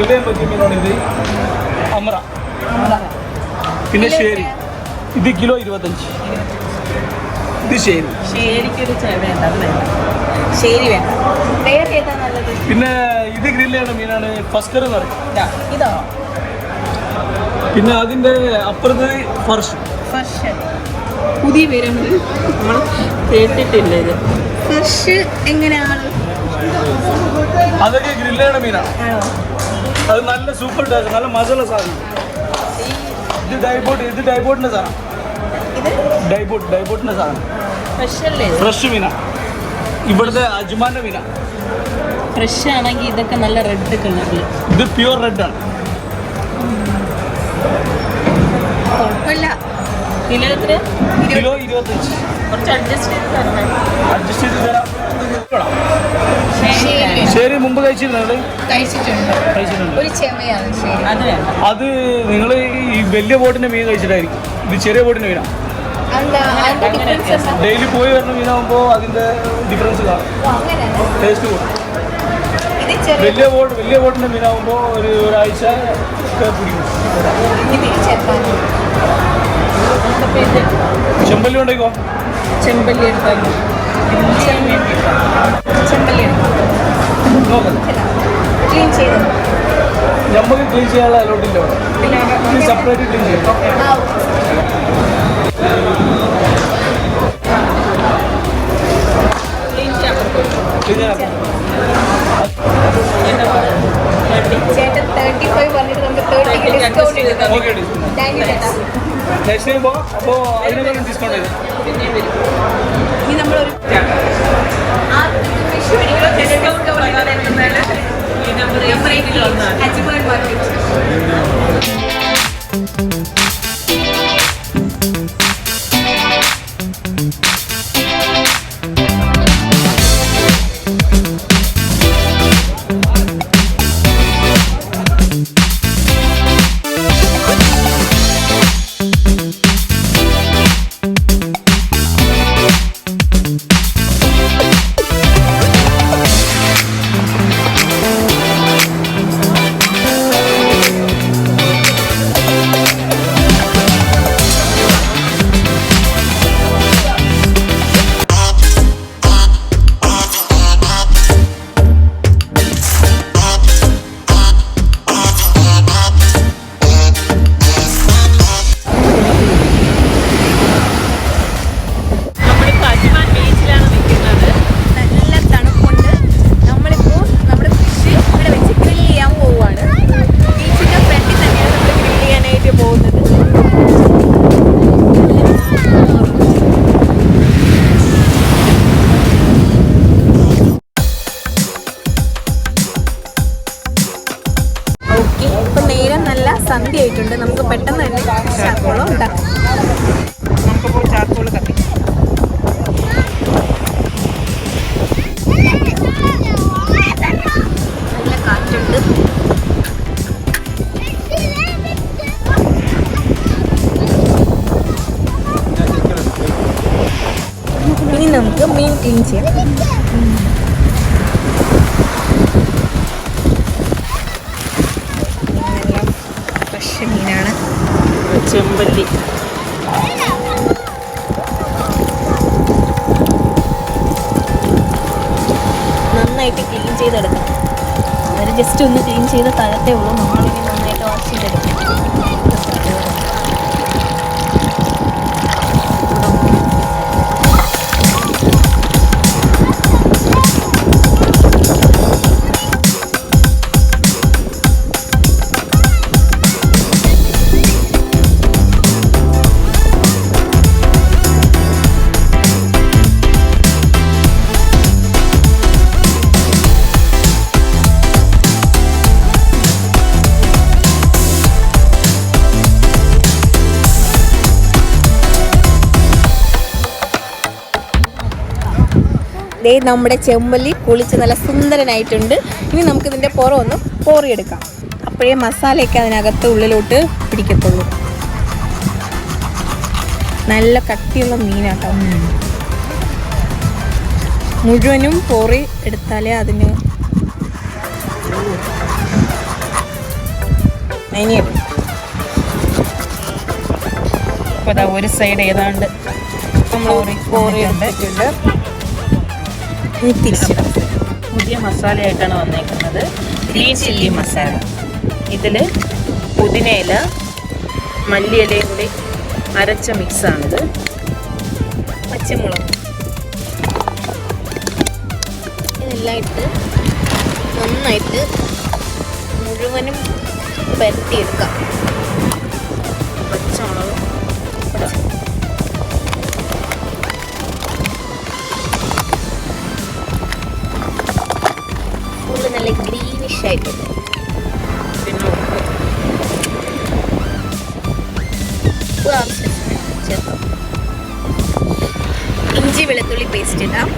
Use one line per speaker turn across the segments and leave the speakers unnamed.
ഹൃദയം പറ്റിയ മീനാണ് ഇത്. അമറ. പിന്നെ ഷേരി. ഇത് കിലോ 25. ഇത് ശരി. പിന്നെ ഇത് ഗ്രില്ല് ചെയ്യണ മീനാണ് ഫസ്കർ എന്ന് പറയും. പിന്നെ അതിന്റെ അപ്പുറത്ത് ഫർഷ്.
പുതിയ പേരാണ്, നമ്മൾ കേട്ടിട്ടില്ല. ഇത് ഫർഷ് എങ്ങനെയാണ്?
അതൊക്കെ ഗ്രില്ല് ചെയ്യണ മീനാണ്. അത് നല്ല സൂപ്പർ ടേസ്റ്റ്, നല്ല മസാല സാധനം. ഇത് ഡൈബോട്ടിന്റെ സാധനം. ഡൈബോട്ടിന്റെ സാധനം ഫ്രഷ് മീനാ. ഇവിടുത്തെ അജ്മാന്റെ മീനാ.
ഫ്രഷ് ആണെങ്കിൽ ഇതൊക്കെ നല്ല റെഡ് കളറിൽ.
ഇത് പ്യൂർ റെഡ് ആണ്.
കുഴപ്പമില്ല. കിലോ
25.
കുറച്ച് അഡ്ജസ്റ്റ്
ചെയ്ത് തരാം. ശരി, മുമ്പ് കഴിച്ചിട്ടുണ്ട്. അത് നിങ്ങൾ ഈ വലിയ ബോട്ടിന്റെ മീൻ കഴിച്ചിട്ടായിരിക്കും. ഇത് ചെറിയ ബോട്ടിന്റെ മീനാണ്. ഡെയിലി പോയി വരുന്ന മീനാകുമ്പോൾ അതിന്റെ ഡിഫറൻസ് കാണും, ടേസ്റ്റ് കൂടും. വലിയ ബോട്ടിന്റെ മീനാകുമ്പോൾ ഒരാഴ്ച ഒക്കെ പിടിക്കും. ചെമ്പല്ലി ഉണ്ടോ?
ചെമ്പല്ലി എടുത്താൽ
നമുക്ക് ക്ലീൻ ചെയ്യാനുള്ള അലോട്ടില്ല. സെപ്പറേറ്റ് ക്ലീൻ ചെയ്യും.
ചേട്ടൻ 35 പറഞ്ഞിട്ട് നമുക്ക് 30 ഡിസ്കൗണ്ട് എടുക്കാം.
നെക്സ്റ്റ് ടൈം അപ്പോൾ അതിനൊക്കെ ഡിസ്കൗണ്ട് ചെയ്തു.
ഇനി നമ്മളൊരു അജ്മാൻ മാർക്കറ്റ്. സന്ധ്യ ആയിട്ടുണ്ട്. നമുക്ക് പെട്ടെന്ന് തന്നെ ചാർക്കോളം ഉണ്ടാക്കാം. നമുക്കിപ്പോൾ ചാർക്കോൾ കത്തിക്കാം. നല്ല കാറ്റുണ്ട്. ഇനി നമുക്ക് മീൻ ക്ലീൻ ചെയ്യാം. മീനാണ് ചെമ്പല്ലി. നന്നായിട്ട് ക്ലീൻ ചെയ്തെടുക്കണം. അവർ ജസ്റ്റ് ഒന്ന് ക്ലീൻ ചെയ്ത് തരത്തേ ഉള്ളൂ. നമ്മളിനി നന്നായിട്ട് വാഷ് ചെയ്തെടുക്കണം. ദേ നമ്മുടെ ചെമ്പല്ലി കുളിച്ച് നല്ല സുന്ദരനായിട്ടുണ്ട്. ഇനി നമുക്കിതിൻ്റെ പുറം ഒന്ന് പോറിയെടുക്കാം. അപ്പോഴേ മസാലയൊക്കെ അതിനകത്ത് ഉള്ളിലോട്ട് പിടിക്കത്തുള്ളൂ. നല്ല കട്ടിയുള്ള മീനാട്ടോ. മുഴുവനും പോറി എടുത്താലേ അതിന് ഇനിയിടും.
അപ്പോൾ അതാ ഒരു സൈഡ് ഏതാണ്ട്
നമ്മൾ കോറി എടുത്തിട്ടുണ്ട്. ഇനി തിരിച്ചിടാം.
പുതിയ മസാലയായിട്ടാണ് വന്നേക്കുന്നത്. Green chilli masala. ഇതിൽ പുതിനയില മല്ലിയിലയും കൂടി അരച്ച മിക്സാണിത്.
പച്ചമുളക് ഇതെല്ലാം ഇട്ട് നന്നായിട്ട് മുഴുവനും പരത്തിയെടുക്കാം.
പച്ചമുളക്
ഫുള്ള് നല്ല ഗ്രീനിഷ് ആയിട്ടുണ്ട്.
പിന്നെ
ഉപ്പ് ആവശ്യത്തിന് ചേർക്കാം. ഇഞ്ചി വെളുത്തുള്ളി പേസ്റ്റ് ഇടാം.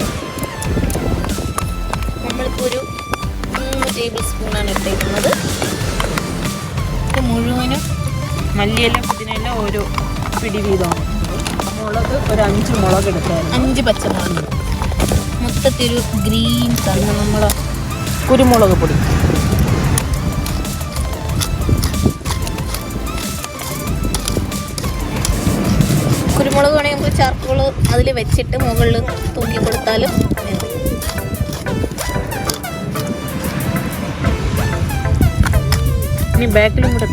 നമ്മളിപ്പോൾ ഒരു 3 ടേബിൾ സ്പൂണാണ് ഇട്ടേക്കുന്നത്. ഇത് മുഴുവനും
മല്ലിയില പുതിനയില ഓരോ പിടി വീതമാണ്. മുളക് ഒരു 5 മുളക് എടുത്തായിരുന്നു.
5 പച്ചമുളക്. മൊത്തത്തിലൊരു ഗ്രീൻ കളർ.
നമ്മൾ കുരുമുളക് പൊടി
കുരുമുളക് വേണമെങ്കിൽ നമുക്ക് ചാർക്കോൾ അതിൽ വെച്ചിട്ട് മുകളിൽ തൂക്കി കൊടുത്താലും
ഇനി ബാക്കിലും കൂടെ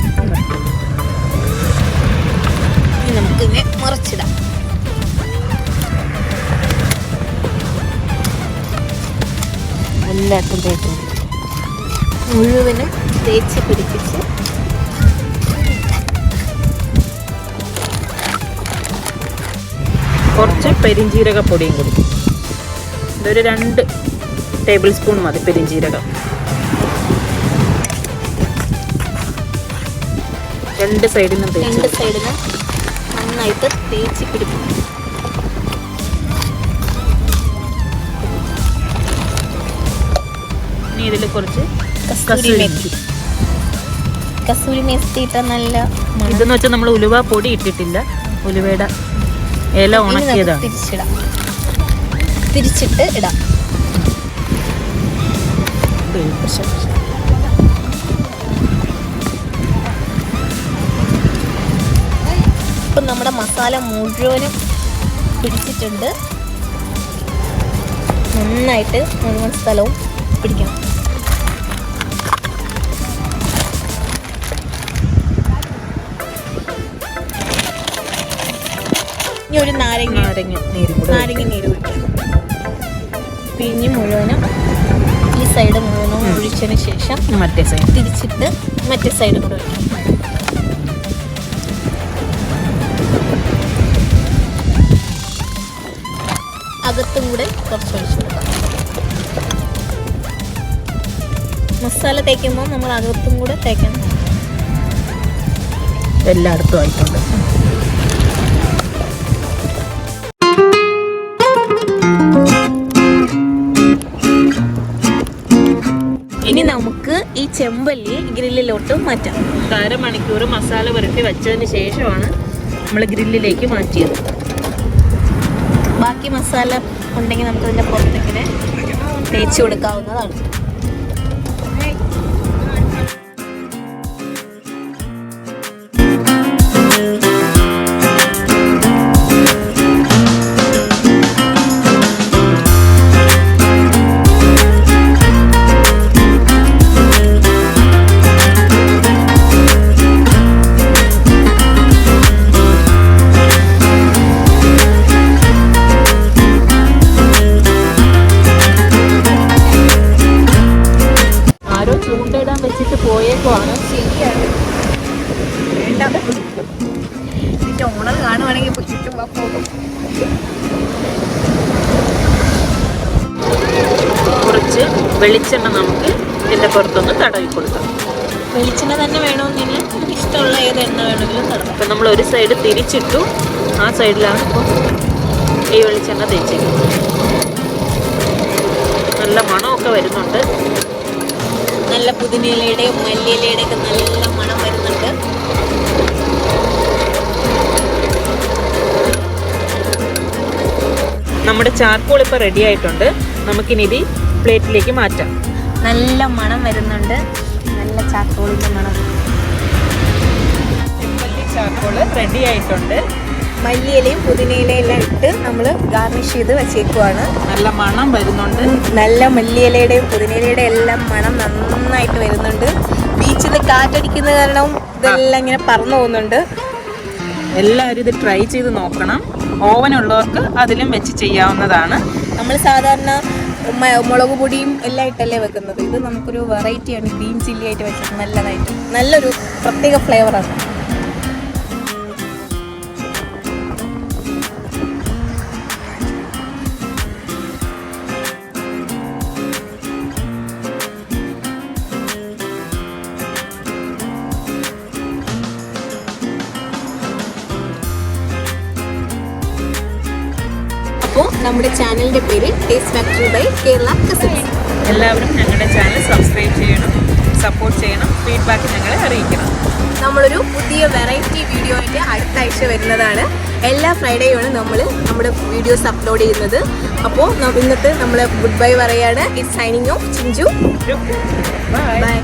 ഇനി നമുക്കിതിനെ മറിച്ചിടാം.
എല്ലാത്തും തേച്ച്
മുഴുവനും തേച്ച് പിടിപ്പിച്ച്
കുറച്ച് പെരിഞ്ജീരകപ്പൊടിയും കൂടി. ഇതൊരു 2 ടേബിൾ സ്പൂൺ മതി പെരിഞ്ജീരകം. 2 സൈഡിലും
രണ്ട് സൈഡിലും നന്നായിട്ട് തേച്ച് പിടിപ്പിക്കും.
ഇനി ഇതിൽ കുറച്ച്
കസൂരി മേത്തി. കസൂരി മേത്തി ഇട്ടാൽ നല്ല മണം.
ഇതെന്ന് വെച്ചാൽ നമ്മൾ ഉലുവ പൊടി ഇട്ടിട്ടില്ല, ഉലുവയുടെ ഇല ഉണക്കിയതാണ്.
തിരിച്ചിടാം. തിരിച്ചിട്ട് ഇടാം. ഇപ്പം നമ്മുടെ മസാല മുഴുവനും പിടിച്ചിട്ടുണ്ട്. നന്നായിട്ട് മുഴുവൻ സ്ഥലവും പിടിക്കണം. ഇനി ഒരു നാരങ്ങ നീര് ഒഴിക്കാം. പിഴിഞ്ഞ് മുഴുവനും ഈ സൈഡ് മുഴുവനും ഒഴിച്ചതിന് ശേഷം
മറ്റേ സൈഡ്
തിരിച്ചിട്ട് മറ്റേ സൈഡ് കൂടെ ഒഴിക്കാം. അകത്തും കൂടെ കുറച്ച് ഒഴിച്ചു കൊടുക്കാം. മസാല തേക്കുമ്പോൾ നമ്മൾ അകത്തും കൂടെ തേക്കണം.
എല്ലായിടത്തും ആയിട്ടുണ്ട്.
ഇനി നമുക്ക് ഈ ചെമ്പല്ലി ഗ്രില്ലിലോട്ട് മാറ്റാം.
1/2 മണിക്കൂർ മസാല പുരട്ടി വെച്ചതിന് ശേഷമാണ് നമ്മൾ ഗ്രില്ലിലേക്ക് മാറ്റിയത്.
ബാക്കി മസാല ഉണ്ടെങ്കിൽ നമുക്ക് ഇതിൻ്റെ പുറത്തേക്കിനെ തേച്ച് കൊടുക്കാവുന്നതാണ്.
വെച്ചിട്ട് പോയേക്കുവാണ്.
ശരിയാണ്. ഇതിൻ്റെ ഓണർ കാണുവാണെങ്കിൽ ചുറ്റും പോകും.
കുറച്ച് വെളിച്ചെണ്ണ നമുക്ക് ഇതിൻ്റെ പുറത്തൊന്ന് തടവി കൊടുക്കാം.
വെളിച്ചെണ്ണ തന്നെ വേണമെന്നില്ല, നമുക്ക് ഇഷ്ടമുള്ള ഏത് എണ്ണ വേണമെങ്കിലും തടവാം.
അപ്പം നമ്മൾ ഒരു സൈഡ് തിരിച്ചിട്ടു, ആ സൈഡിലാണ് ഇപ്പോൾ ഈ വെളിച്ചെണ്ണ തേച്ചിരിക്കുന്നത്. നല്ല മണമൊക്കെ വരുന്നുണ്ട്.
നല്ല പുതിനയിലയുടെയും മല്ലിയിലയുടെയും ഒക്കെ നല്ല മണം വരുന്നുണ്ട്.
നമ്മുടെ ചാർക്കോൾ ഇപ്പോൾ റെഡി ആയിട്ടുണ്ട്. നമുക്കിനി ഇത് പ്ലേറ്റിലേക്ക് മാറ്റാം.
നല്ല മണം വരുന്നുണ്ട്. നല്ല ചാർക്കോളിൻ്റെ മണം.
ചാർക്കോൾ റെഡി ആയിട്ടുണ്ട്.
മല്ലിയിലയും പുതിനയിലയും എല്ലാം ഇട്ട് നമ്മൾ ഗാർണിഷ് ചെയ്ത് വെച്ചേക്കുവാണ്.
നല്ല മണം വരുന്നുണ്ട്.
നല്ല മല്ലിയിലയുടെയും പുതിനയിലയുടെയും എല്ലാം മണം നന്നായിട്ട് വരുന്നുണ്ട്. ബീച്ചിൽ നിന്ന് കാറ്റടിക്കുന്ന കാരണം ഇതെല്ലാം ഇങ്ങനെ പറന്നു പോകുന്നുണ്ട്.
എല്ലാവരും ഇത് ട്രൈ ചെയ്ത് നോക്കണം. ഓവനുള്ളവർക്ക് അതിലും വെച്ച് ചെയ്യാവുന്നതാണ്.
നമ്മൾ സാധാരണ മുളക് പൊടിയും എല്ലാം ഇട്ടല്ലേ വെക്കുന്നത്. ഇത് നമുക്കൊരു വെറൈറ്റിയാണ്. ഗ്രീൻ ചില്ലി ആയിട്ട് വെച്ചത് നല്ലതായിട്ട് നല്ലൊരു പ്രത്യേക ഫ്ലേവറാണ്. അപ്പോൾ നമ്മുടെ ചാനലിൻ്റെ പേര് taste factory by Kerala cousins.
എല്ലാവരും ഞങ്ങളുടെ ചാനൽ സബ്സ്ക്രൈബ് ചെയ്യണം, സപ്പോർട്ട് ചെയ്യണം, ഫീഡ്ബാക്ക് ഞങ്ങളെ അറിയിക്കണം.
നമ്മളൊരു പുതിയ വെറൈറ്റി വീഡിയോ ആയിട്ട് അടുത്ത ആഴ്ച വരുന്നതാണ്. എല്ലാ ഫ്രൈഡേയുമാണ് നമ്മൾ നമ്മുടെ വീഡിയോസ് അപ്ലോഡ് ചെയ്യുന്നത്. അപ്പോൾ ഇന്നത്തെ നമ്മൾ ഗുഡ് ബൈ പറയാണ്. It's signing off Chinchu.
Bye.
By.